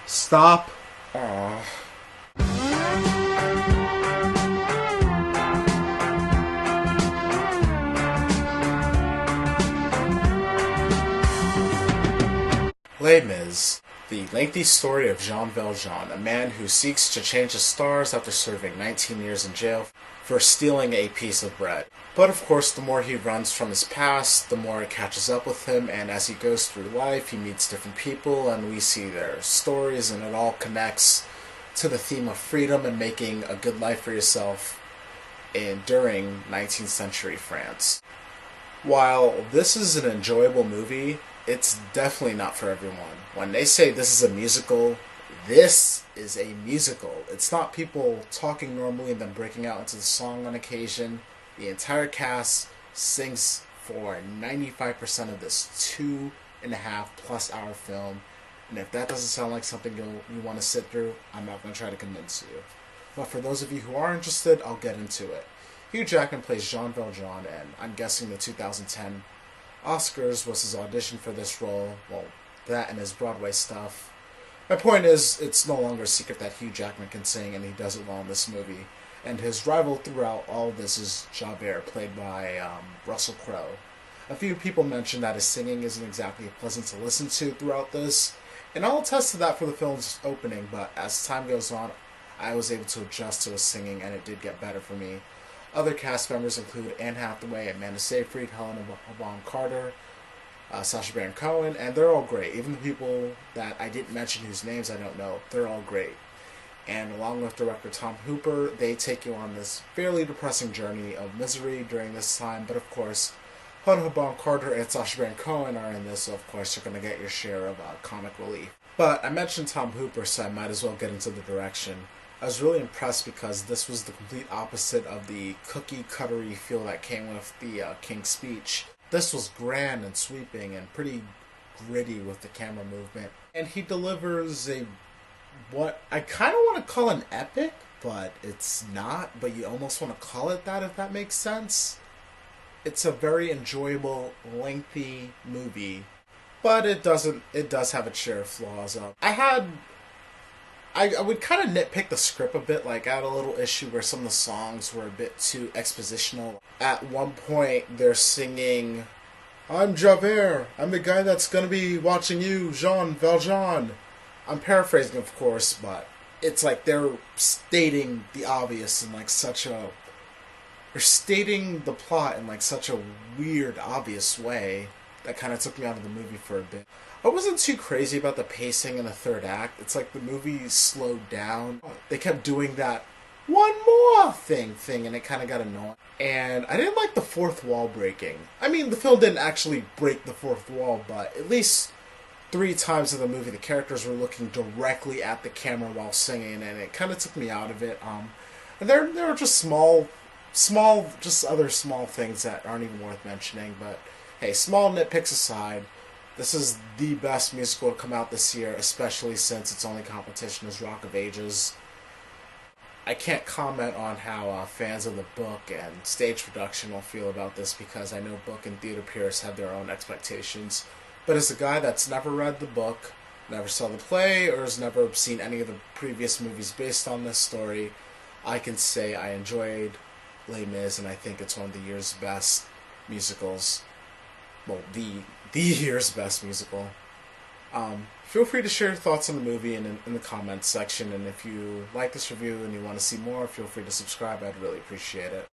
Stop. Aw. Les Mis, the lengthy story of Jean Valjean, a man who seeks to change the stars after serving 19 years in jail for stealing a piece of bread. But of course, the more he runs from his past, the more it catches up with him, and as he goes through life, he meets different people, and we see their stories, and it all connects to the theme of freedom and making a good life for yourself during 19th century France. While this is an enjoyable movie, it's definitely not for everyone. When they say this is a musical, this is a musical. It's not people talking normally and then breaking out into the song on occasion. The entire cast sings for 95% of this 2.5+ hour film. And if that doesn't sound like something you want to sit through, I'm not going to try to convince you. But for those of you who are interested, I'll get into it. Hugh Jackman plays Jean Valjean, and I'm guessing the 2010 Oscars was his audition for this role. Well, that and his Broadway stuff. My point is, it's no longer a secret that Hugh Jackman can sing, and he does it well in this movie. And his rival throughout all of this is Javert, played by Russell Crowe. A few people mentioned that his singing isn't exactly pleasant to listen to throughout this, and I'll attest to that for the film's opening, but as time goes on, I was able to adjust to his singing, and it did get better for me. Other cast members include Anne Hathaway, Amanda Seyfried, Helena Bonham Carter, Sacha Baron Cohen, and they're all great. Even the people that I didn't mention whose names I don't know, they're all great. And along with director Tom Hooper, they take you on this fairly depressing journey of misery during this time, but of course, Helena Bonham Carter and Sacha Baron Cohen are in this, so of course you're going to get your share of comic relief. But I mentioned Tom Hooper, so I might as well get into the direction. I was really impressed because this was the complete opposite of the cookie-cuttery feel that came with the King's Speech. This was grand and sweeping and pretty gritty with the camera movement. And he delivers what I kind of want to call an epic, but it's not, but you almost want to call it that if that makes sense. It's a very enjoyable, lengthy movie, but it does have its share of flaws. I would kind of nitpick the script a bit. Like, I had a little issue where some of the songs were a bit too expositional. At one point, they're singing, "I'm Javert. I'm the guy that's going to be watching you, Jean Valjean." I'm paraphrasing, of course, but it's like they're stating the obvious in like such a... They're stating the plot in like such a weird, obvious way that kind of took me out of the movie for a bit. I wasn't too crazy about the pacing in the third act. It's like the movie slowed down. They kept doing that one more thing, and it kind of got annoying. And I didn't like the fourth wall breaking. I mean, the film didn't actually break the fourth wall, but at least 3 times in the movie, the characters were looking directly at the camera while singing, and it kind of took me out of it. And there were just just other small things that aren't even worth mentioning. But hey, small nitpicks aside, this is the best musical to come out this year, especially since its only competition is Rock of Ages. I can't comment on how fans of the book and stage production will feel about this because I know book and theater peers have their own expectations. But as a guy that's never read the book, never saw the play, or has never seen any of the previous movies based on this story, I can say I enjoyed Les Mis, and I think it's one of the year's best musicals. Well, the year's best musical. Feel free to share your thoughts on the movie in the comments section, and if you like this review and you want to see more, feel free to subscribe. I'd really appreciate it.